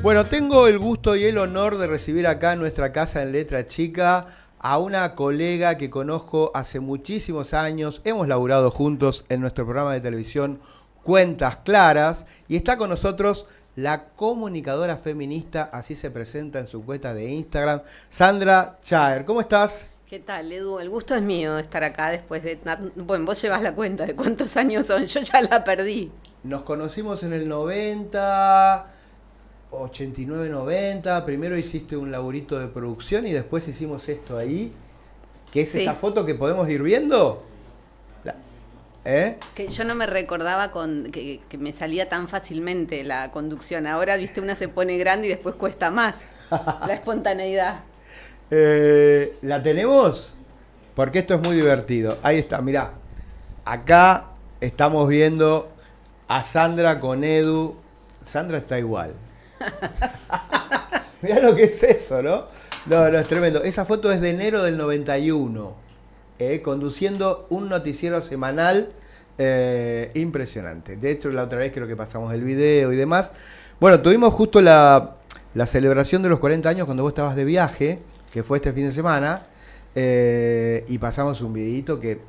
Bueno, tengo el gusto y el honor de recibir acá en nuestra casa en Letra Chica a una colega que conozco hace muchísimos años. Hemos laburado juntos en nuestro programa de televisión Cuentas Claras y está con nosotros la comunicadora feminista, así se presenta en su cuenta de Instagram, Sandra Chaer. ¿Cómo estás? ¿Qué tal, Edu? El gusto es mío estar acá después de... Bueno, vos llevas la cuenta de cuántos años son, yo ya la perdí. Nos conocimos en el 90, 89, 90. Primero hiciste un laburito de producción y después hicimos esto ahí, que es esta foto que podemos ir viendo. Que yo no me recordaba que me salía tan fácilmente la conducción. Ahora, viste, una se pone grande y después cuesta más la espontaneidad. ¿La tenemos? Porque esto es muy divertido. Ahí está, mirá. Acá estamos viendo a Sandra con Edu. Sandra está igual. Mirá lo que es eso, ¿no? No, es tremendo. Esa foto es de enero del 91. Conduciendo un noticiero semanal impresionante. De hecho, la otra vez creo que pasamos el video y demás. Bueno, tuvimos justo la celebración de los 40 años cuando vos estabas de viaje, que fue este fin de semana, y pasamos un videito que,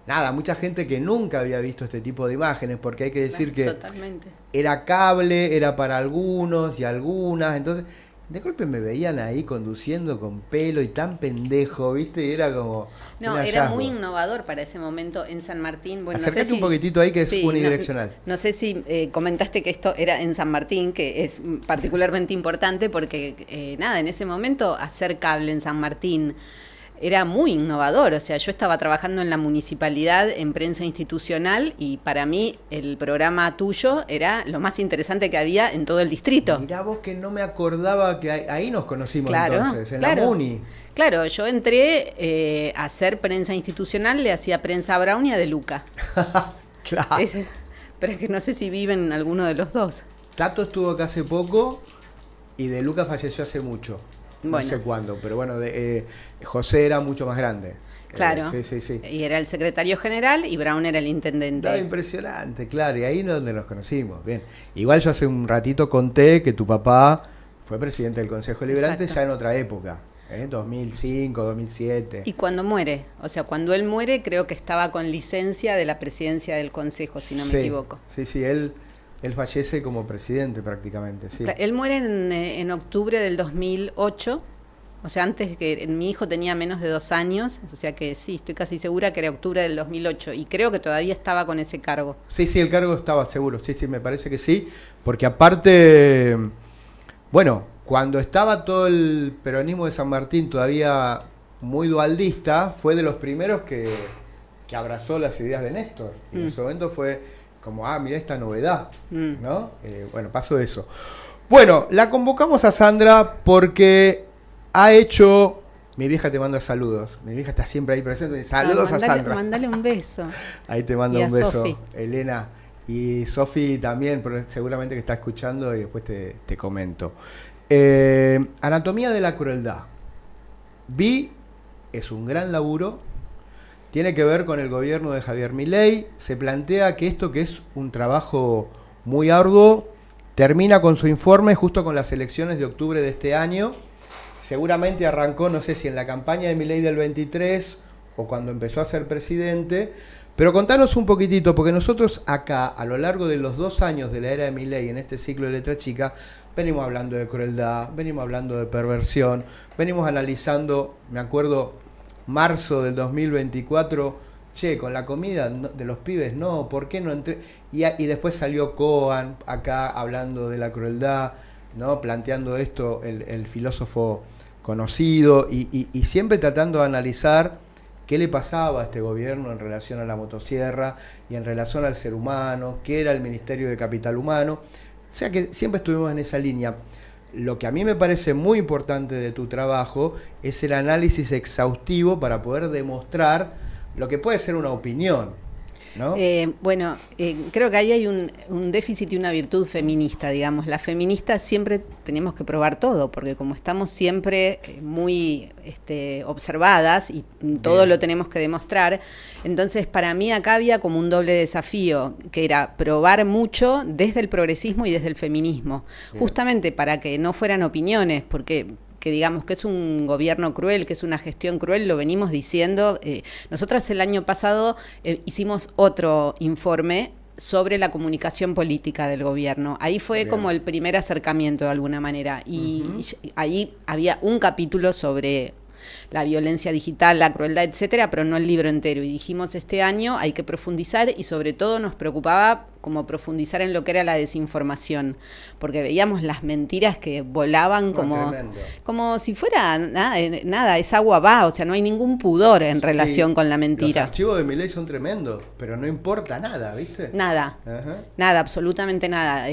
nada, mucha gente que nunca había visto este tipo de imágenes, porque hay que decir que totalmente. Era cable, era para algunos y algunas, entonces de golpe me veían ahí conduciendo con pelo y tan pendejo, ¿viste? Y era como... No, era muy innovador para ese momento en San Martín. Bueno, Acércate no sé un poquitito ahí que es unidireccional. No sé si comentaste que esto era en San Martín, que es particularmente importante porque, nada, en ese momento hacer cable en San Martín era muy innovador. O sea, yo estaba trabajando en la municipalidad en prensa institucional y para mí el programa tuyo era lo más interesante que había en todo el distrito. Mirá vos que no me acordaba que ahí nos conocimos, claro, entonces, en claro, la Muni. Claro, yo entré a hacer prensa institucional, le hacía prensa a Brown y a De Luca. Claro. Pero es que no sé si viven alguno de los dos. Tato estuvo acá hace poco y De Luca falleció hace mucho. Bueno. No sé cuándo, pero bueno, José era mucho más grande. Claro. Sí. Y era el secretario general y Brown era el intendente. No, impresionante, claro. Y ahí es donde nos conocimos. Bien. Igual yo hace un ratito conté que tu papá fue presidente del Consejo Deliberante. Exacto. Ya en otra época. 2005, 2007. Y cuando muere, o sea, cuando él muere, creo que estaba con licencia de la presidencia del Consejo, si no me equivoco. Sí, él fallece como presidente prácticamente, sí. Él muere en octubre del 2008, o sea, antes que mi hijo tenía menos de 2 años, o sea que sí, estoy casi segura que era octubre del 2008, y creo que todavía estaba con ese cargo. Sí, el cargo estaba seguro, sí, me parece que sí, porque aparte, bueno, cuando estaba todo el peronismo de San Martín todavía muy dualdista, fue de los primeros que abrazó las ideas de Néstor, y en ese momento fue... como, mira esta novedad, ¿no? Bueno, pasó eso. Bueno, la convocamos a Sandra porque ha hecho... Mi vieja te manda saludos. Mi vieja está siempre ahí presente. Saludos a Sandra. Mandale un beso. Ahí te mando un beso, Sofi. Elena. Y Sofi también, pero seguramente que está escuchando y después te comento. Anatomía de la crueldad. Es un gran laburo. Tiene que ver con el gobierno de Javier Milei. Se plantea que esto, que es un trabajo muy arduo, termina con su informe justo con las elecciones de octubre de este año. Seguramente arrancó, no sé si en la campaña de Milei del 23 o cuando empezó a ser presidente. Pero contanos un poquitito, porque nosotros acá, a lo largo de los 2 años de la era de Milei, en este ciclo de Letra Chica, venimos hablando de crueldad, venimos hablando de perversión, venimos analizando, me acuerdo... marzo del 2024, con la comida de los pibes, no, ¿por qué no entré? Y después salió Cohen acá hablando de la crueldad, ¿no? Planteando esto, el filósofo conocido, y siempre tratando de analizar qué le pasaba a este gobierno en relación a la motosierra y en relación al ser humano, qué era el Ministerio de Capital Humano. O sea que siempre estuvimos en esa línea. Lo que a mí me parece muy importante de tu trabajo es el análisis exhaustivo para poder demostrar lo que puede ser una opinión. ¿no? Bueno, creo que ahí hay un déficit y una virtud feminista, digamos. Las feministas siempre tenemos que probar todo, porque como estamos siempre muy observadas y todo Bien. lo tenemos que demostrar, entonces para mí acá había como un doble desafío, que era probar mucho desde el progresismo y desde el feminismo, Bien. justamente para que no fueran opiniones, porque que digamos que es un gobierno cruel, que es una gestión cruel, lo venimos diciendo. Nosotras el año pasado hicimos otro informe sobre la comunicación política del gobierno. Ahí fue Bien. como el primer acercamiento de alguna manera. Y ahí había un capítulo sobre la violencia digital, la crueldad, etcétera, pero no el libro entero. Y dijimos, este año hay que profundizar, y sobre todo nos preocupaba como profundizar en lo que era la desinformación, porque veíamos las mentiras que volaban como si fuera nada, es agua va, o sea, no hay ningún pudor en relación con la mentira. Los archivos de Milei son tremendos, pero no importa nada, ¿viste? Nada, Ajá. nada, absolutamente nada.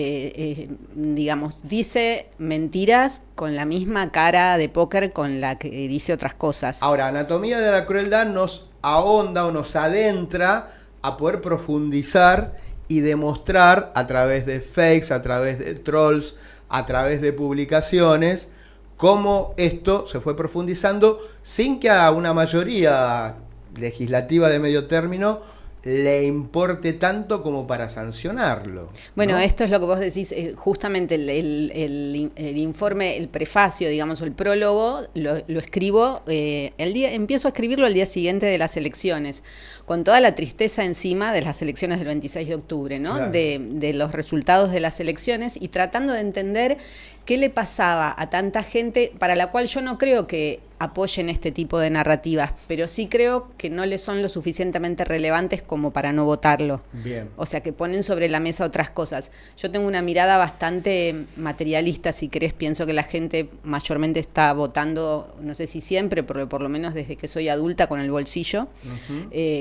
Digamos, dice mentiras con la misma cara de póker con la que dice otras cosas. Ahora, Anatomía de la Crueldad nos ahonda o nos adentra a poder profundizar y demostrar a través de fakes, a través de trolls, a través de publicaciones, cómo esto se fue profundizando sin que a una mayoría legislativa de medio término le importe tanto como para sancionarlo. Bueno, ¿no? esto es lo que vos decís, justamente el informe, el prefacio, digamos, o el prólogo, lo escribo, empiezo a escribirlo el día siguiente de las elecciones, con toda la tristeza encima de las elecciones del 26 de octubre, ¿no? Claro. De los resultados de las elecciones, y tratando de entender qué le pasaba a tanta gente para la cual yo no creo que apoyen este tipo de narrativas, pero sí creo que no le son lo suficientemente relevantes como para no votarlo. Bien. O sea, que ponen sobre la mesa otras cosas. Yo tengo una mirada bastante materialista, si querés. Pienso que la gente mayormente está votando, no sé si siempre, pero por lo menos desde que soy adulta, con el bolsillo.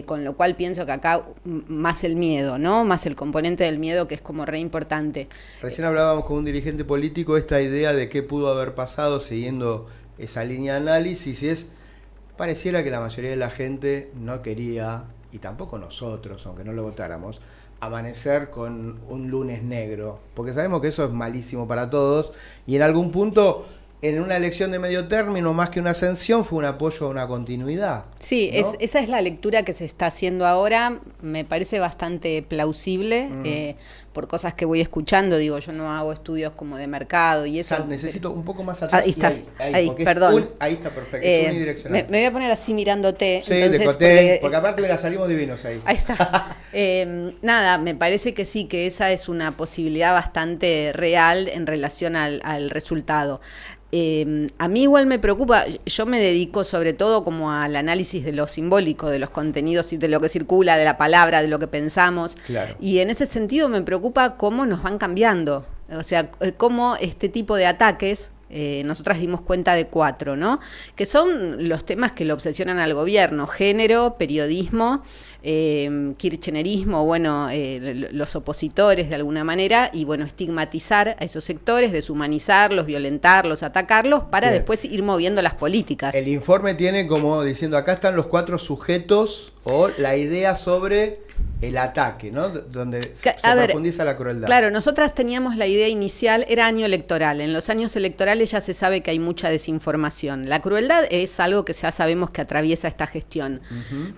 Con lo cual pienso que acá más el miedo, ¿no? Más el componente del miedo, que es como re importante. Recién hablábamos con un dirigente político esta idea de qué pudo haber pasado siguiendo esa línea de análisis, y pareciera que la mayoría de la gente no quería, y tampoco nosotros, aunque no lo votáramos, amanecer con un lunes negro, porque sabemos que eso es malísimo para todos, y en algún punto, en una elección de medio término, más que una ascensión, fue un apoyo a una continuidad. Sí, ¿no? esa es la lectura que se está haciendo ahora. Me parece bastante plausible, por cosas que voy escuchando. Digo, yo no hago estudios como de mercado y eso. Necesito un poco más atrás. Ahí está, ahí, perdón. Ahí está perfecto, es unidireccional. Me voy a poner así mirándote. Sí, entonces, de coté, porque aparte, mira, salimos divinos ahí. Ahí está. Nada, me parece que sí, que esa es una posibilidad bastante real en relación al resultado. A mí igual me preocupa, yo me dedico sobre todo como al análisis de lo simbólico, de los contenidos y de lo que circula, de la palabra, de lo que pensamos. Claro. Y en ese sentido me preocupa cómo nos van cambiando. O sea, cómo este tipo de ataques, nosotras dimos cuenta de 4, ¿no? Que son los temas que lo obsesionan al gobierno: género, periodismo, kirchnerismo, bueno, los opositores de alguna manera, y bueno, estigmatizar a esos sectores, deshumanizarlos, violentarlos, atacarlos, para Bien. después ir moviendo las políticas. El informe tiene como diciendo, acá están los 4 sujetos o la idea sobre el ataque, ¿no? Donde se profundiza la crueldad. Claro, nosotras teníamos la idea inicial, era año electoral. En los años electorales ya se sabe que hay mucha desinformación. La crueldad es algo que ya sabemos que atraviesa esta gestión.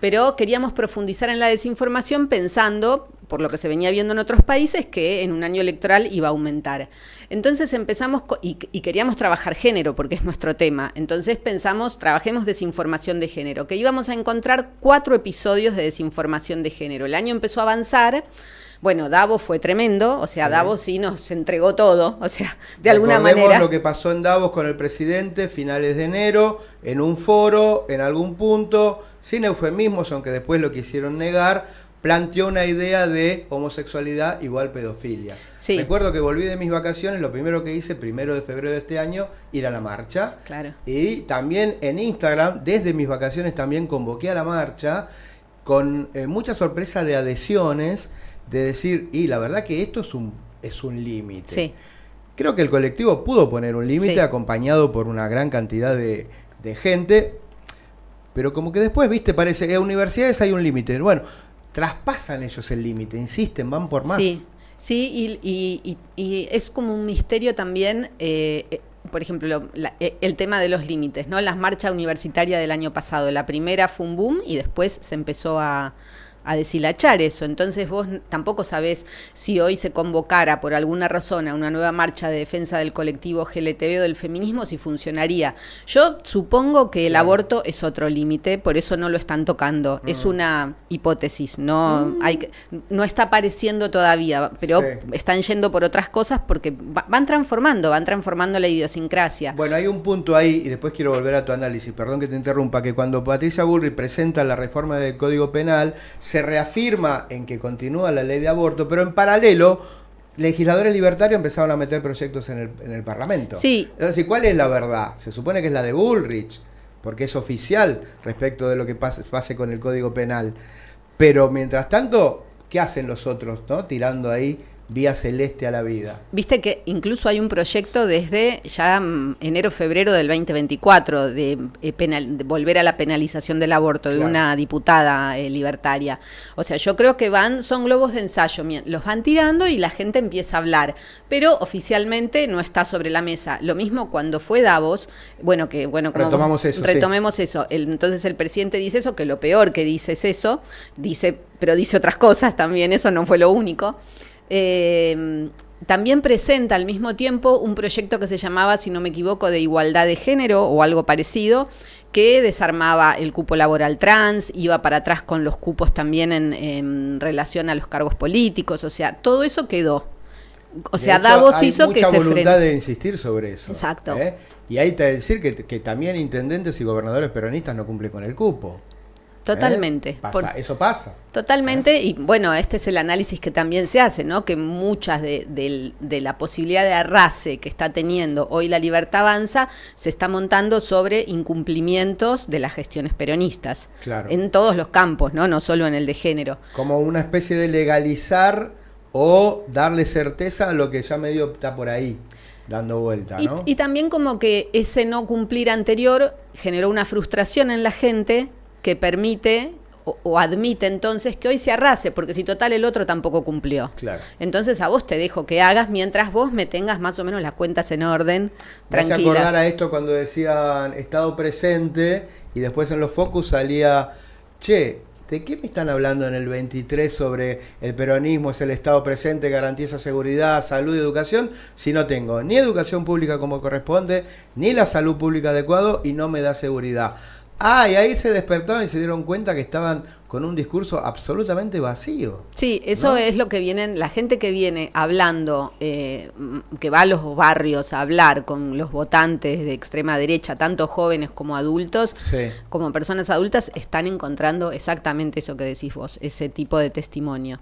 Pero queríamos profundizar en la desinformación pensando, por lo que se venía viendo en otros países, que en un año electoral iba a aumentar. Entonces empezamos, y queríamos trabajar género, porque es nuestro tema. Entonces pensamos, trabajemos desinformación de género, que íbamos a encontrar 4 episodios de desinformación de género. El año empezó a avanzar. Bueno, Davos fue tremendo, o sea, sí. Davos sí nos entregó todo, o sea, de alguna manera. Lo que pasó en Davos con el presidente, finales de enero, en un foro, en algún punto, sin eufemismos, aunque después lo quisieron negar, planteó una idea de homosexualidad igual pedofilia. Sí. Recuerdo que volví de mis vacaciones, lo primero que hice, 1 de febrero de este año, ir a la marcha. Claro. Y también en Instagram, desde mis vacaciones también convoqué a la marcha, con mucha sorpresa de adhesiones, de decir, y la verdad que esto es un límite. Sí. Creo que el colectivo pudo poner un límite, sí, acompañado por una gran cantidad de gente, pero como que después, viste, parece que en universidades hay un límite. Bueno, traspasan ellos el límite, insisten, van por más. Sí, sí, y es como un misterio también, por ejemplo, el tema de los límites, ¿no? Las marchas universitarias del año pasado, la primera fue un boom y después se empezó a deshilachar eso. Entonces vos tampoco sabés si hoy se convocara por alguna razón a una nueva marcha de defensa del colectivo GLTB o del feminismo, si funcionaría. Yo supongo que el aborto es otro límite, por eso no lo están tocando. Es una hipótesis, no está apareciendo todavía, pero están yendo por otras cosas porque van transformando la idiosincrasia. Bueno, hay un punto ahí, y después quiero volver a tu análisis, perdón que te interrumpa, que cuando Patricia Bullrich presenta la reforma del Código Penal, se reafirma en que continúa la ley de aborto, pero en paralelo, legisladores libertarios empezaron a meter proyectos en el Parlamento. Sí. Es decir, ¿cuál es la verdad? Se supone que es la de Bullrich, porque es oficial respecto de lo que pase con el Código Penal. Pero mientras tanto, ¿qué hacen los otros, no? Tirando ahí vía celeste a la vida. Viste que incluso hay un proyecto desde ya enero-febrero del 2024 de volver a la penalización del aborto de una diputada libertaria. O sea, yo creo que son globos de ensayo, los van tirando y la gente empieza a hablar, pero oficialmente no está sobre la mesa. Lo mismo cuando fue Davos, como retomemos eso. Entonces el presidente dice eso, que lo peor que dice es eso, pero dice otras cosas también, eso no fue lo único. También presenta al mismo tiempo un proyecto que se llamaba, si no me equivoco, de igualdad de género o algo parecido, que desarmaba el cupo laboral trans, iba para atrás con los cupos también en relación a los cargos políticos, o sea, todo eso quedó. O sea, Davos hizo que se hay mucha voluntad de insistir sobre eso. Exacto. Y hay que decir que también intendentes y gobernadores peronistas no cumplen con el cupo. Totalmente. Eso pasa. Totalmente, y bueno, este es el análisis que también se hace, ¿no? Que muchas de la posibilidad de arrase que está teniendo hoy la Libertad Avanza se está montando sobre incumplimientos de las gestiones peronistas. Claro. En todos los campos, ¿no? No solo en el de género. Como una especie de legalizar o darle certeza a lo que ya medio está por ahí dando vuelta, ¿no? Y también como que ese no cumplir anterior generó una frustración en la gente que permite o admite entonces que hoy se arrase, porque si total el otro tampoco cumplió. Claro. Entonces a vos te dejo que hagas mientras vos me tengas más o menos las cuentas en orden, tranquilas. Me hace acordar a esto cuando decían Estado presente y después en los focus salía, che, ¿de qué me están hablando en el 23 sobre el peronismo es el Estado presente, garantiza seguridad, salud y educación, si no tengo ni educación pública como corresponde, ni la salud pública adecuado y no me da seguridad? Y ahí se despertaron y se dieron cuenta que estaban con un discurso absolutamente vacío. Sí, eso, ¿no? Es lo que la gente que viene hablando, que va a los barrios a hablar con los votantes de extrema derecha, tanto jóvenes como adultos, como personas adultas, están encontrando exactamente eso que decís vos, ese tipo de testimonio.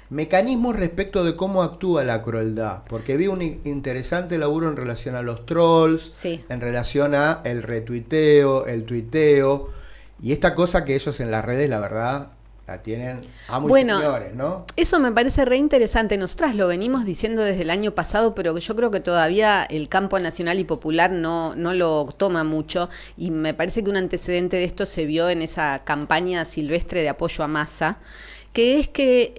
Mecanismos respecto de cómo actúa la crueldad, porque vi un interesante laburo en relación a los trolls, en relación a el retuiteo, el tuiteo, y esta cosa que ellos en las redes, la verdad, la tienen amos y señores, ¿no? Eso me parece re interesante. Nosotras lo venimos diciendo desde el año pasado, pero yo creo que todavía el campo nacional y popular no lo toma mucho, y me parece que un antecedente de esto se vio en esa campaña silvestre de apoyo a Massa, que es que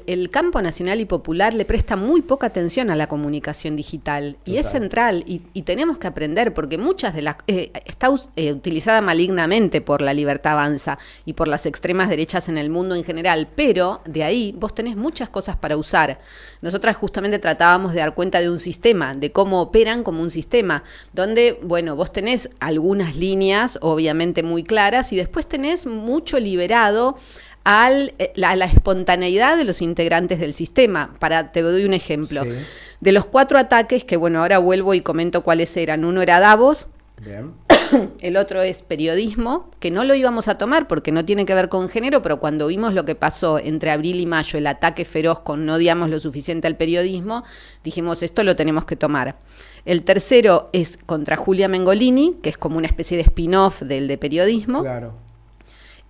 el campo nacional y popular le presta muy poca atención a la comunicación digital. Total. Y es central, y tenemos que aprender, porque muchas de las está utilizada malignamente por la Libertad Avanza y por las extremas derechas en el mundo en general, pero de ahí vos tenés muchas cosas para usar. Nosotras justamente tratábamos de dar cuenta de un sistema, de cómo operan como un sistema, donde, bueno, vos tenés algunas líneas obviamente muy claras y después tenés mucho liberado a la espontaneidad de los integrantes del sistema. Te doy un ejemplo. Sí. De los 4 ataques, que bueno, ahora vuelvo y comento cuáles eran. Uno era Davos. Bien. El otro es periodismo, que no lo íbamos a tomar porque no tiene que ver con género, pero cuando vimos lo que pasó entre abril y mayo, el ataque feroz con no odiamos lo suficiente al periodismo, dijimos esto lo tenemos que tomar. El tercero es contra Julia Mengolini, que es como una especie de spin-off del de periodismo. Claro.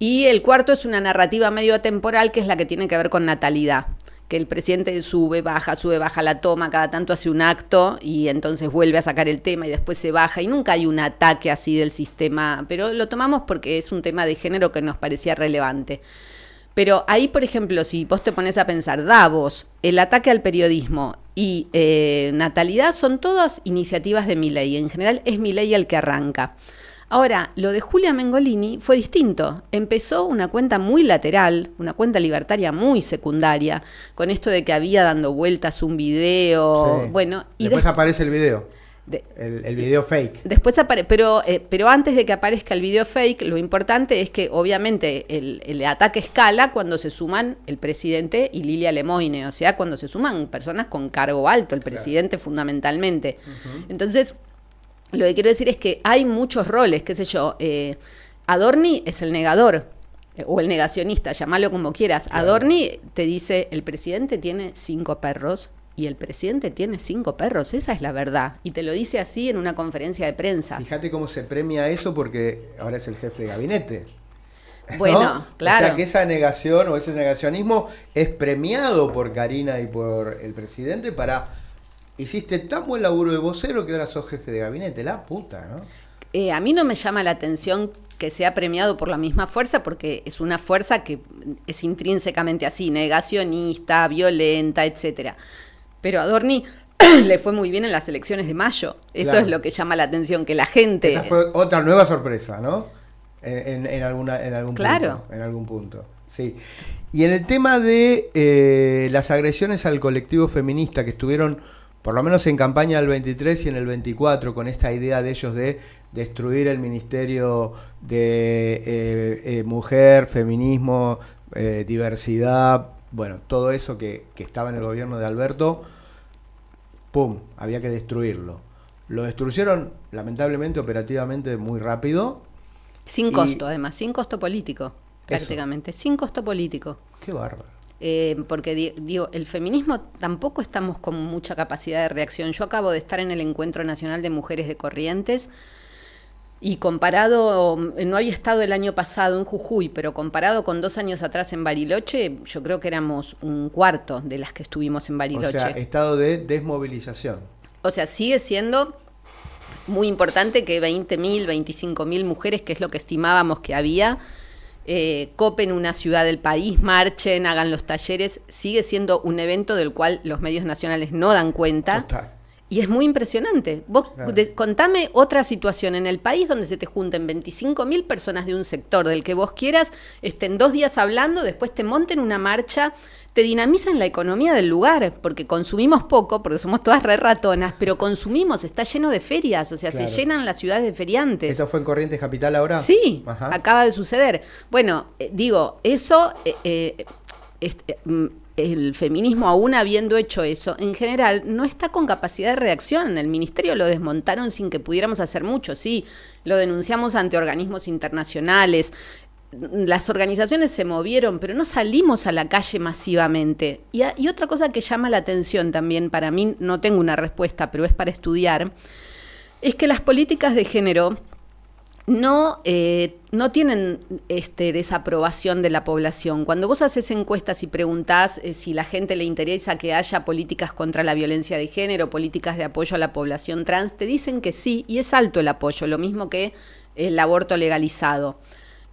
Y el cuarto es una narrativa medio atemporal, que es la que tiene que ver con natalidad, que el presidente sube, baja, la toma, cada tanto hace un acto y entonces vuelve a sacar el tema y después se baja, y nunca hay un ataque así del sistema, pero lo tomamos porque es un tema de género que nos parecía relevante. Pero ahí, por ejemplo, si vos te pones a pensar, Davos, el ataque al periodismo y natalidad son todas iniciativas de Milei. En general es Milei el que arranca. Ahora, lo de Julia Mengolini fue distinto. Empezó una cuenta muy lateral, una cuenta libertaria muy secundaria, con esto de que había dando vueltas un video. Sí. Bueno, y después aparece el video. El video fake. Después pero antes de que aparezca el video fake, lo importante es que obviamente el ataque escala cuando se suman el presidente y Lilia Lemoine, o sea, cuando se suman personas con cargo alto, el presidente fundamentalmente. Entonces, lo que quiero decir es que hay muchos roles, qué sé yo, Adorni es el negador, o el negacionista, llamalo como quieras. Claro. Adorni te dice, el presidente tiene 5 perros, y el presidente tiene 5 perros, esa es la verdad. Y te lo dice así en una conferencia de prensa. Fíjate cómo se premia eso porque ahora es el jefe de gabinete. Bueno, ¿no? claro. O sea que esa negación o ese negacionismo es premiado por Karina y por el presidente para... Hiciste tan buen laburo de vocero que ahora sos jefe de gabinete, la puta, ¿no? A mí no me llama la atención que sea premiado por la misma fuerza, porque es una fuerza que es intrínsecamente así, negacionista, violenta, etcétera. Pero a Adorni le fue muy bien en las elecciones de mayo. Eso es lo que llama la atención, que la gente... Esa fue otra nueva sorpresa, ¿no? En algún claro. punto. En algún punto, sí. Y en el tema de las agresiones al colectivo feminista que estuvieron, por lo menos en campaña del 23 y en el 24, con esta idea de ellos de destruir el Ministerio de Mujer, Feminismo, Diversidad, bueno, todo eso que estaba en el gobierno de Alberto, ¡pum!, había que destruirlo. Lo destruyeron, lamentablemente, operativamente muy rápido. Sin costo, además, sin costo político, prácticamente, sin costo político. Qué bárbaro. Porque digo, el feminismo tampoco estamos con mucha capacidad de reacción. Yo acabo de estar en el Encuentro Nacional de Mujeres de Corrientes y comparado, no había estado el año pasado en Jujuy, pero comparado con 2 años atrás en Bariloche, yo creo que éramos 1/4 de las que estuvimos en Bariloche. O sea, estado de desmovilización. O sea, sigue siendo muy importante que 20.000, 25.000 mujeres, que es lo que estimábamos que había, copen una ciudad del país, marchen, hagan los talleres. Sigue siendo un evento del cual los medios nacionales no dan cuenta. Total. Y es muy impresionante. Vos claro. Contame otra situación en el país donde se te junten 25.000 personas de un sector del que vos quieras, estén 2 días hablando, después te monten una marcha, te dinamizan la economía del lugar, porque consumimos poco, porque somos todas re ratonas, pero consumimos, está lleno de ferias, o sea, claro. Se llenan las ciudades de feriantes. ¿Eso fue en Corrientes Capital ahora? Sí, acaba de suceder. Bueno, digo, eso... el feminismo, aún habiendo hecho eso, en general no está con capacidad de reacción. El ministerio lo desmontaron sin que pudiéramos hacer mucho. Sí, lo denunciamos ante organismos internacionales. Las organizaciones se movieron, pero no salimos a la calle masivamente. Y otra cosa que llama la atención también, para mí, no tengo una respuesta, pero es para estudiar, es que las políticas de género no tienen desaprobación de la población. Cuando vos haces encuestas y preguntás si la gente le interesa que haya políticas contra la violencia de género, políticas de apoyo a la población trans, te dicen que sí, y es alto el apoyo, lo mismo que el aborto legalizado.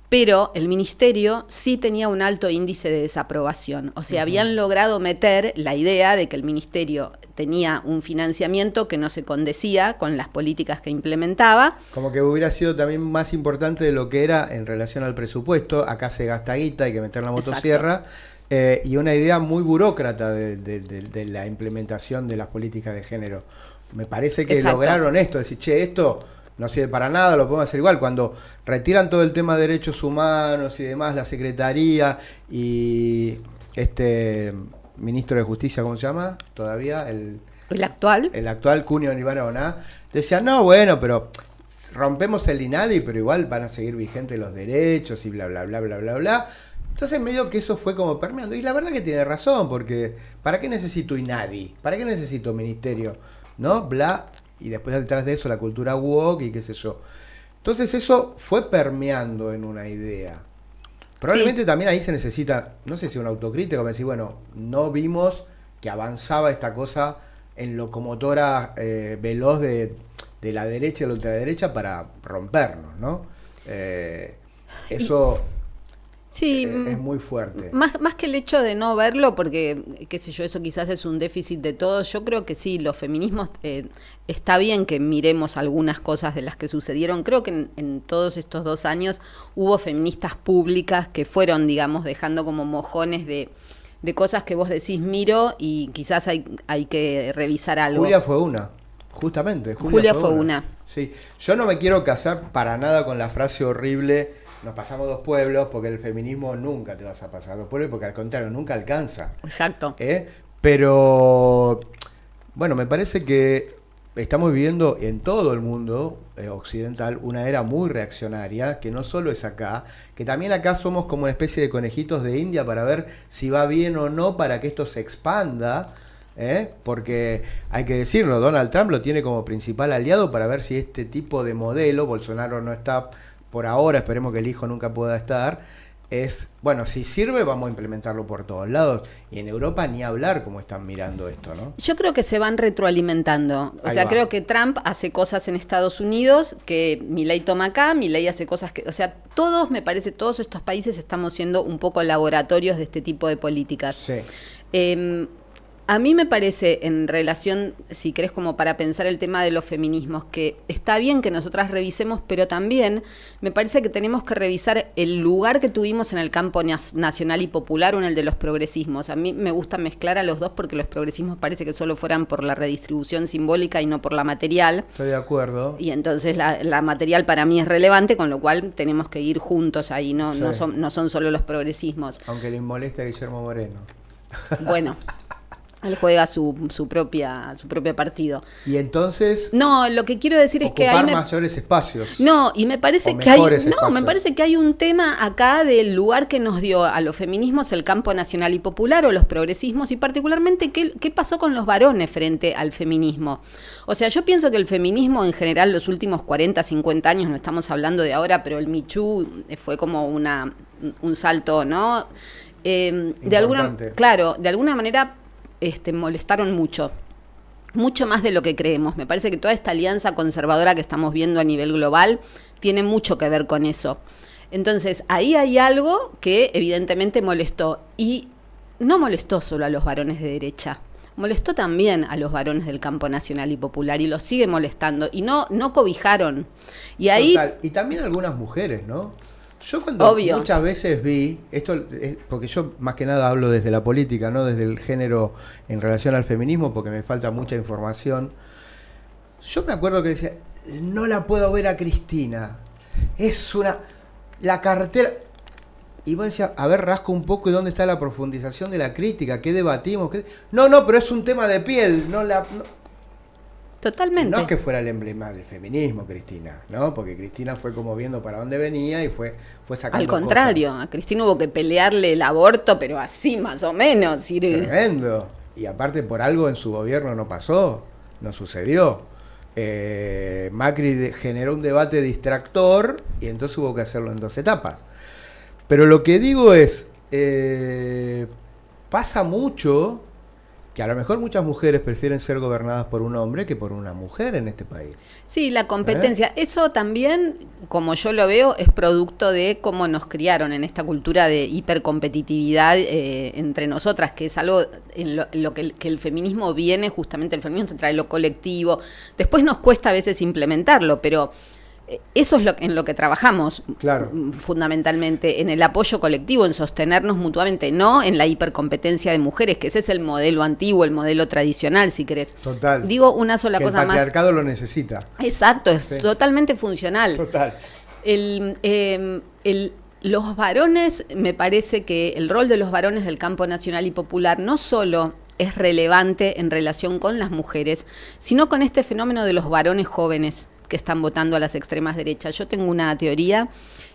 Pero el ministerio sí tenía un alto índice de desaprobación. O sea, habían logrado meter la idea de que el ministerio tenía un financiamiento que no se condecía con las políticas que implementaba. Como que hubiera sido también más importante de lo que era en relación al presupuesto. Acá se gasta guita, hay que meter la motosierra. Y una idea muy burócrata de la implementación de las políticas de género. Me parece que lograron esto, decir, che, esto no sirve para nada, lo podemos hacer igual. Cuando retiran todo el tema de derechos humanos y demás, la Secretaría y ministro de Justicia, ¿cómo se llama? Todavía el actual. El actual, Cunio Ibarra, decía, no, bueno, pero rompemos el INADI, pero igual van a seguir vigentes los derechos y bla, bla, bla, bla, bla, bla. Entonces medio que eso fue como permeando. Y la verdad que tiene razón, porque ¿para qué necesito INADI? ¿Para qué necesito ministerio? ¿No? Bla. Y después detrás de eso la cultura woke y qué sé yo. Entonces eso fue permeando en una idea. Probablemente también ahí se necesita, no sé si una autocrítica, como decir, bueno, no vimos que avanzaba esta cosa en locomotora veloz de la derecha y la ultraderecha para rompernos, ¿no? Eso... Sí, es muy fuerte. Más que el hecho de no verlo, porque, qué sé yo, eso quizás es un déficit de todos, yo creo que sí, los feminismos, está bien que miremos algunas cosas de las que sucedieron. Creo que en todos estos 2 años hubo feministas públicas que fueron, digamos, dejando como mojones de cosas que vos decís miro y quizás hay que revisar algo. Julia fue una, justamente. Julia fue una. Sí, yo no me quiero casar para nada con la frase horrible, nos pasamos 2 pueblos, porque el feminismo nunca te vas a pasar 2 pueblos, porque al contrario, nunca alcanza. Exacto. Pero, bueno, me parece que estamos viviendo en todo el mundo occidental una era muy reaccionaria, que no solo es acá, que también acá somos como una especie de conejitos de India para ver si va bien o no para que esto se expanda. Porque hay que decirlo, Donald Trump lo tiene como principal aliado para ver si este tipo de modelo, Bolsonaro no está por ahora, esperemos que el hijo nunca pueda estar, bueno, si sirve vamos a implementarlo por todos lados, y en Europa ni hablar cómo están mirando esto, ¿no? Yo creo que se van retroalimentando, creo que Trump hace cosas en Estados Unidos que Milei toma acá, Milei hace cosas que, todos, me parece, todos estos países estamos siendo un poco laboratorios de este tipo de políticas. Sí. A mí me parece, en relación, si querés, como para pensar el tema de los feminismos, que está bien que nosotras revisemos, pero también me parece que tenemos que revisar el lugar que tuvimos en el campo nacional y popular o en el de los progresismos. A mí me gusta mezclar a los dos porque los progresismos parece que solo fueran por la redistribución simbólica y no por la material. Estoy de acuerdo. Y entonces la material para mí es relevante, con lo cual tenemos que ir juntos ahí, no son solo los progresismos. Aunque le moleste a Guillermo Moreno. Bueno. Él juega su propia partido. Y entonces no, lo que quiero decir es que hay mayores espacios. No, y me parece que hay un tema acá del lugar que nos dio a los feminismos el campo nacional y popular o los progresismos, y particularmente qué pasó con los varones frente al feminismo. O sea, yo pienso que el feminismo en general los últimos 40, 50 años, no estamos hablando de ahora, pero el Me Too fue como un salto, ¿no? De alguna manera molestaron mucho más de lo que creemos. Me parece que toda esta alianza conservadora que estamos viendo a nivel global tiene mucho que ver con eso. Entonces, ahí hay algo que evidentemente molestó, y no molestó solo a los varones de derecha, molestó también a los varones del campo nacional y popular, y los sigue molestando, y no cobijaron. Y ahí y también algunas mujeres, ¿no? Yo cuando muchas veces vi, porque yo más que nada hablo desde la política, no desde el género en relación al feminismo, porque me falta mucha información. Yo me acuerdo que decía, no la puedo ver a Cristina, la cartera. Y vos decías, a ver, rasco un poco y dónde está la profundización de la crítica, qué debatimos. No, pero es un tema de piel, Totalmente. No es que fuera el emblema del feminismo, Cristina, ¿no? Porque Cristina fue como viendo para dónde venía y fue sacando Al contrario, cosas. A Cristina hubo que pelearle el aborto, pero así más o menos. Tremendo. Y aparte por algo en su gobierno no pasó, no sucedió. Macri generó un debate distractor y entonces hubo que hacerlo en 2 etapas. Pero lo que digo es, pasa mucho que a lo mejor muchas mujeres prefieren ser gobernadas por un hombre que por una mujer en este país. Sí, la competencia. Eso también, como yo lo veo, es producto de cómo nos criaron en esta cultura de hipercompetitividad entre nosotras, que es algo en lo que el feminismo viene, justamente el feminismo trae lo colectivo. Después nos cuesta a veces implementarlo, pero eso es en lo que trabajamos, claro, fundamentalmente, en el apoyo colectivo, en sostenernos mutuamente, no en la hipercompetencia de mujeres, que ese es el modelo antiguo, el modelo tradicional, si querés. Total. Digo una sola cosa más. El patriarcado lo necesita. Exacto, es totalmente funcional. Total. Los varones, me parece que el rol de los varones del campo nacional y popular no solo es relevante en relación con las mujeres, sino con este fenómeno de los varones jóvenes que están votando a las extremas derechas. Yo tengo una teoría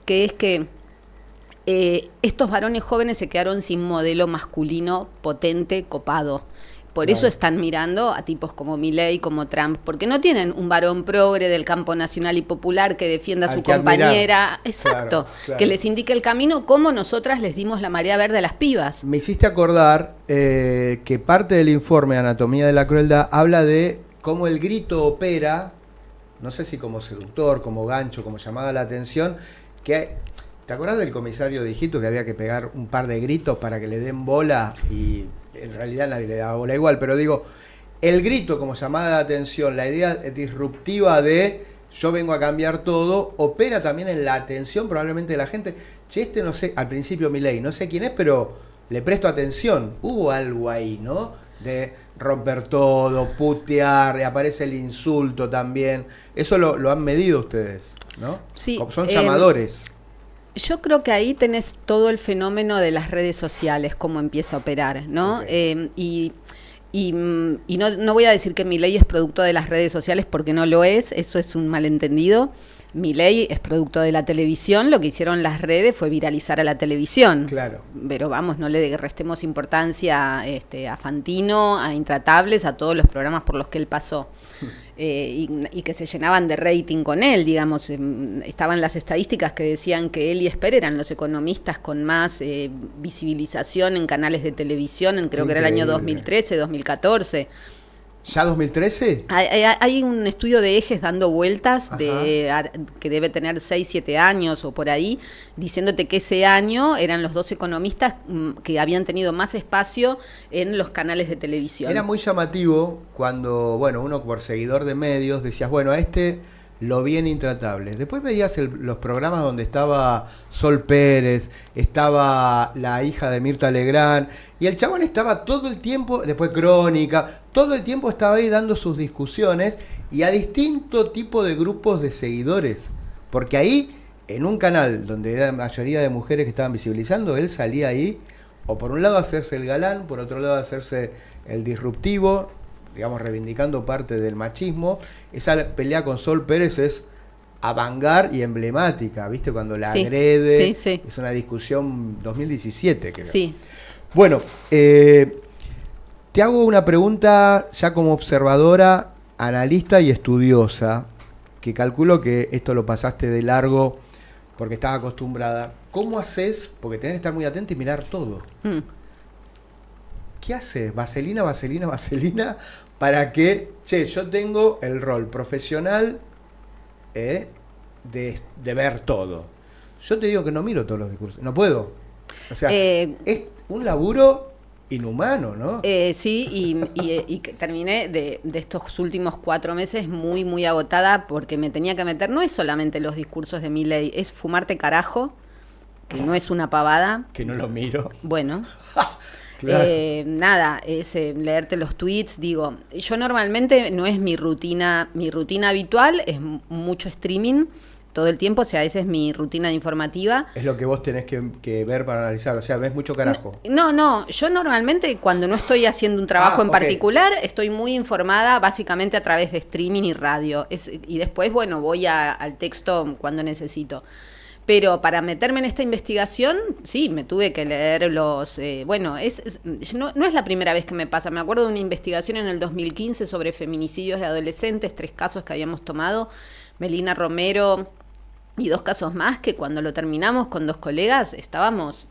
que es que estos varones jóvenes se quedaron sin modelo masculino potente, copado. Por eso están mirando a tipos como Milei, como Trump, porque no tienen un varón progre del campo nacional y popular que defienda a su compañera, exacto, claro, que les indique el camino, como nosotras les dimos la marea verde a las pibas. Me hiciste acordar que parte del informe Anatomía de la Crueldad habla de cómo el grito opera, no sé si como seductor, como gancho, como llamada la atención, que ¿Te acordás del comisario de Hijito que había que pegar un par de gritos para que le den bola? Y en realidad nadie le daba bola igual, pero digo, el grito como llamada de atención, la idea disruptiva de yo vengo a cambiar todo, opera también en la atención probablemente de la gente. Che, no sé, al principio Milei, no sé quién es, pero le presto atención. Hubo algo ahí, ¿no? De romper todo, putear, aparece el insulto también. Eso lo han medido ustedes, ¿no? Sí. Son llamadores. Yo creo que ahí tenés todo el fenómeno de las redes sociales, cómo empieza a operar, ¿no? Okay. Y no voy a decir que Milei es producto de las redes sociales porque no lo es, eso es un malentendido. Milei es producto de la televisión, lo que hicieron las redes fue viralizar a la televisión. Claro. Pero vamos, no le restemos importancia a Fantino, a Intratables, a todos los programas por los que él pasó. Y que se llenaban de rating con él, digamos. Estaban las estadísticas que decían que él y Esper eran los economistas con más visibilización en canales de televisión, creo que era el año 2013, 2014. ¿Ya 2013? Hay un estudio de Ejes dando vueltas que debe tener 6, 7 años o por ahí, diciéndote que ese año eran los 2 economistas que habían tenido más espacio en los canales de televisión. Era muy llamativo cuando, bueno, uno por seguidor de medios decías, bueno, a este lo vi en Intratables. Después veías los programas donde estaba Sol Pérez, estaba la hija de Mirta Legrand, y el chabón estaba todo el tiempo, después Crónica, todo el tiempo estaba ahí dando sus discusiones y a distinto tipo de grupos de seguidores. Porque ahí, en un canal donde era la mayoría de mujeres que estaban visibilizando, él salía ahí, o por un lado hacerse el galán, por otro lado hacerse el disruptivo, digamos, reivindicando parte del machismo. Esa pelea con Sol Pérez es avant-garde y emblemática, ¿viste? Cuando la agrede, sí. Es una discusión 2017, creo. Sí. Bueno, te hago una pregunta ya como observadora, analista y estudiosa, que calculo que esto lo pasaste de largo porque estás acostumbrada. ¿Cómo haces? Porque tenés que estar muy atenta y mirar todo. ¿Qué haces? Vaselina, para que, yo tengo el rol profesional de ver todo. Yo te digo que no miro todos los discursos, no puedo. O sea, es un laburo inhumano, ¿no? Sí, y que terminé de estos últimos 4 meses muy, muy agotada porque me tenía que meter, no es solamente los discursos de Milei, es fumarte carajo, que no es una pavada. Que no lo miro. Bueno. Claro. Nada, es leerte los tweets, digo, yo normalmente no es mi rutina habitual, es mucho streaming todo el tiempo, o sea, esa es mi rutina informativa. Es lo que vos tenés que ver para analizar, o sea, ves mucho carajo. No, yo normalmente cuando no estoy haciendo un trabajo en particular, estoy muy informada básicamente a través de streaming y radio, y después, bueno, voy al texto cuando necesito. Pero para meterme en esta investigación, sí, me tuve que leer los... no es la primera vez que me pasa. Me acuerdo de una investigación en el 2015 sobre feminicidios de adolescentes, 3 casos que habíamos tomado, Melina Romero y 2 casos más, que cuando lo terminamos con 2 colegas estábamos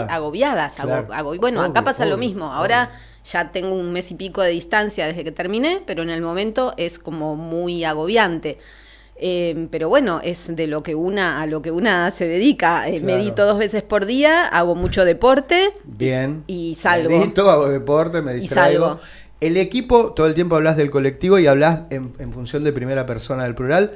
agobiadas. Claro. Bueno, acá pasa lo mismo. Ahora ya tengo 1 mes y pico de distancia desde que terminé, pero en el momento es como muy agobiante. Pero bueno, es a lo que una se dedica. Claro. Medito 2 veces por día, hago mucho deporte. Bien. Y salgo. Medito, hago deporte, me distraigo. Y salgo. El equipo, todo el tiempo hablas del colectivo y hablas en función de primera persona del plural.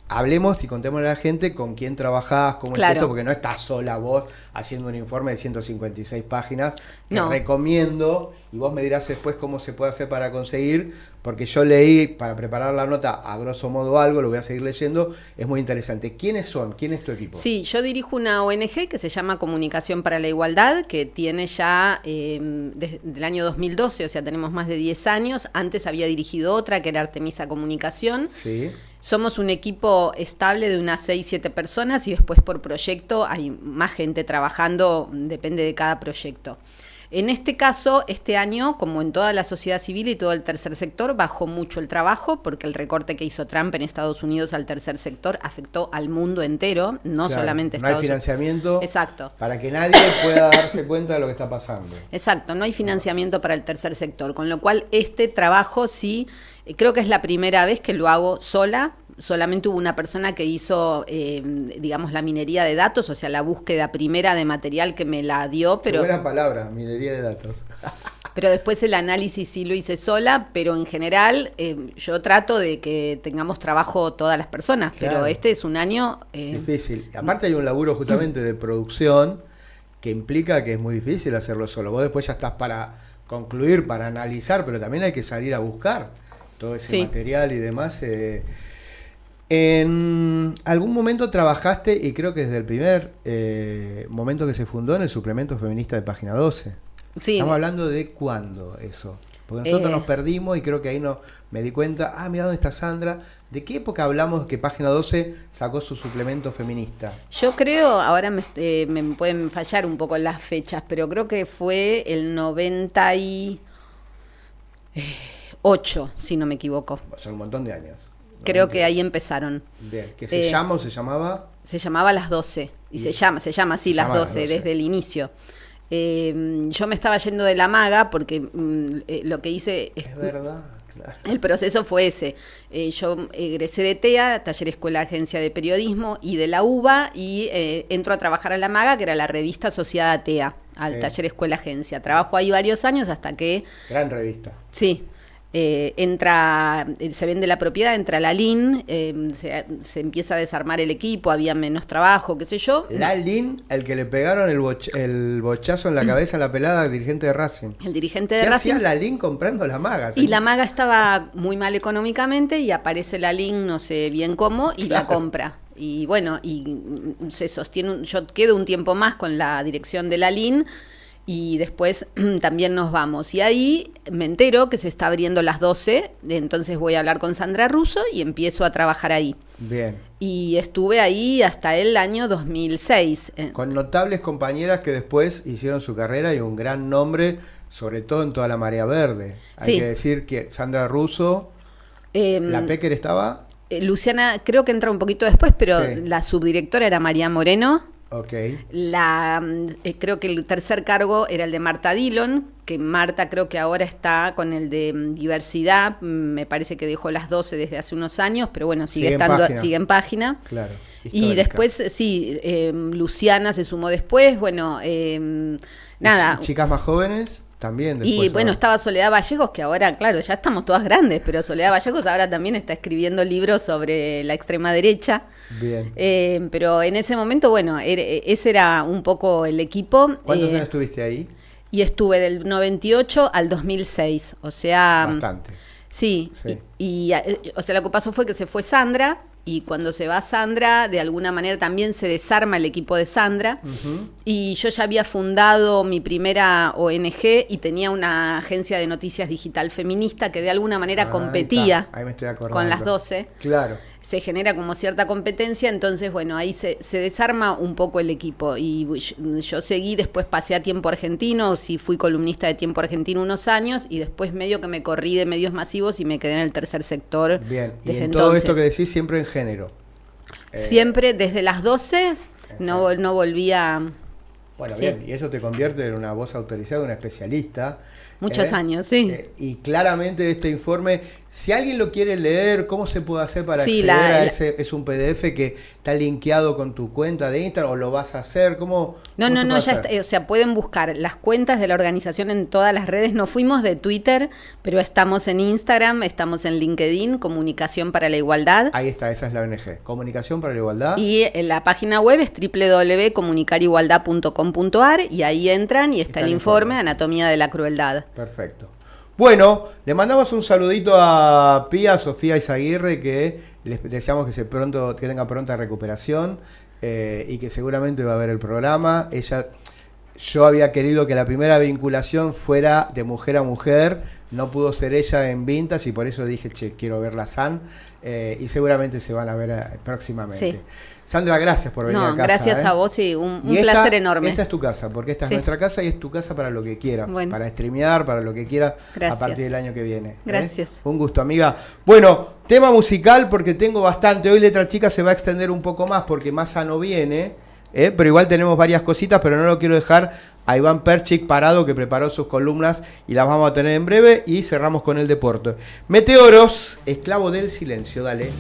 Hablemos y contémosle a la gente con quién trabajás, cómo es esto, porque no estás sola vos haciendo un informe de 156 páginas. Te recomiendo, y vos me dirás después cómo se puede hacer para conseguir, porque yo leí para preparar la nota a grosso modo algo, lo voy a seguir leyendo, es muy interesante. ¿Quiénes son? ¿Quién es tu equipo? Sí, yo dirijo una ONG que se llama Comunicación para la Igualdad, que tiene ya desde el año 2012, o sea, tenemos más de 10 años. Antes había dirigido otra, que era Artemisa Comunicación. Sí. Somos un equipo estable de unas 6, 7 personas y después por proyecto hay más gente trabajando, depende de cada proyecto. En este caso, este año, como en toda la sociedad civil y todo el tercer sector, bajó mucho el trabajo porque el recorte que hizo Trump en Estados Unidos al tercer sector afectó al mundo entero, no solamente a Estados Unidos. No hay financiamiento. Exacto. Para que nadie pueda darse cuenta de lo que está pasando. Exacto, no hay financiamiento para el tercer sector, con lo cual este trabajo sí, creo que es la primera vez que lo hago sola, solamente hubo una persona que hizo, digamos, la minería de datos, o sea, la búsqueda primera de material que me la dio, pero... Qué buena palabra, minería de datos. Pero después el análisis sí lo hice sola, pero en general yo trato de que tengamos trabajo todas las personas, Claro. pero este es un año... Difícil. Aparte hay un laburo justamente de producción que implica que es muy difícil hacerlo solo. Vos después ya estás para concluir, para analizar, pero también hay que salir a buscar todo ese Sí. material y demás. En algún momento trabajaste, y creo que desde el primer momento que se fundó, en el suplemento feminista de Página 12. Sí, Estamos hablando de cuándo eso. Porque nosotros nos perdimos y creo que ahí no me di cuenta, mira dónde está Sandra. ¿De qué época hablamos que Página 12 sacó su suplemento feminista? yo creo, ahora me pueden fallar un poco las fechas, pero creo que fue el 98, si no me equivoco. Son un montón de años. Creo que ahí empezaron. Bien, ¿que se llama o se llamaba? Se llamaba Las 12, y se llama así, se Las llama 12, Las 12. desde el inicio. Yo me estaba yendo de la maga porque lo que hice... Es verdad, claro. El proceso fue ese. Yo egresé de TEA, Taller Escuela Agencia de Periodismo, y de la UBA, y entro a trabajar a la MAGA, que era la revista asociada a TEA, al Sí. Taller Escuela Agencia. Trabajo ahí varios años hasta que, Gran revista. sí, se vende la propiedad, entra la LIN, se empieza a desarmar el equipo, había menos trabajo, qué sé yo. Lalín, el que le pegaron el bochazo en la cabeza a la pelada, dirigente de Racing. El dirigente ¿Qué de Racing. hacía Lalín comprando la maga? Y la maga estaba muy mal económicamente y aparece la LIN, no sé bien cómo, y la compra. Y bueno, y se sostiene, yo quedo un tiempo más con la dirección de la LIN y después también nos vamos. Y ahí me entero que se está abriendo Las 12, entonces voy a hablar con Sandra Russo y empiezo a trabajar ahí. Bien. Y estuve ahí hasta el año 2006. Con notables compañeras que después hicieron su carrera y un gran nombre, sobre todo en toda la marea verde. Hay Sí. que decir que Sandra Russo, la Pecker estaba, Luciana creo que entra un poquito después, pero Sí. la subdirectora era María Moreno. ok, Creo que el tercer cargo era el de Marta Dillon, que Marta creo que ahora está con el de diversidad, me parece que dejó Las 12 desde hace unos años, pero bueno, Sigue en página. sigue en página. claro. Y histórica. después, sí, Luciana se sumó después, bueno, nada. Y chicas más jóvenes también después. Y bueno, estaba Soledad Vallegos, que ahora, claro, ya estamos todas grandes, pero Soledad Vallegos ahora también está escribiendo libros sobre la extrema derecha. Bien. Pero en ese momento, bueno, ese era un poco el equipo. ¿Cuántos años estuviste ahí? Y estuve del 98 al 2006, o sea... Bastante. Sí, Sí. O sea, lo que pasó fue que se fue Sandra, y cuando se va Sandra, de alguna manera también se desarma el equipo de Sandra, y yo ya había fundado mi primera ONG y tenía una agencia de noticias digital feminista que de alguna manera competía Ahí me estoy acordando. con Las 12. Claro. Se genera como cierta competencia, entonces bueno, ahí se desarma un poco el equipo y yo seguí, después pasé a Tiempo Argentino, sí fui columnista de Tiempo Argentino unos años y después medio que me corrí de medios masivos y me quedé en el tercer sector. Bien. Y desde en todo entonces. esto que decís siempre en género. Siempre desde las 12 no volví a... Bueno, Sí. bien, y eso te convierte en una voz autorizada, una especialista. Muchos años, sí. Y claramente este informe, si alguien lo quiere leer, ¿cómo se puede hacer para Sí, acceder a ese? ¿Es un PDF que está linkeado con tu cuenta de Instagram o lo vas a hacer? ¿Cómo No, cómo no, se no, puede ya hacer? está, o sea, pueden buscar las cuentas de la organización en todas las redes. Nos fuimos de Twitter, pero estamos en Instagram, estamos en LinkedIn, Comunicación para la Igualdad. Ahí está, esa es la ONG. Comunicación para la Igualdad. Y en la página web es www.comunicarigualdad.com.ar y ahí entran y está el informe Anatomía de la Crueldad. Perfecto. Bueno, le mandamos un saludito a Pía, Sofía Izaguirre, que les deseamos que tenga pronta recuperación y que seguramente va a ver el programa. Yo había querido que la primera vinculación fuera de mujer a mujer, no pudo ser ella en Vintage y por eso dije, che, quiero verla San, y seguramente se van a ver próximamente. Sí. Sandra, gracias por venir a casa. Gracias a vos y un Y placer enorme. Esta es tu casa, porque esta Sí. es nuestra casa y es tu casa para lo que quieras, Bueno. para streamear, para lo que quieras a Gracias. partir del año que viene. Gracias. Un gusto, amiga. Bueno, tema musical porque tengo bastante. Hoy Letra Chica se va a extender un poco más porque Massa no viene, pero igual tenemos varias cositas, pero no lo quiero dejar a Iván Perchik parado, que preparó sus columnas y las vamos a tener en breve, y cerramos con el deporte. Meteoros, esclavo del silencio, dale.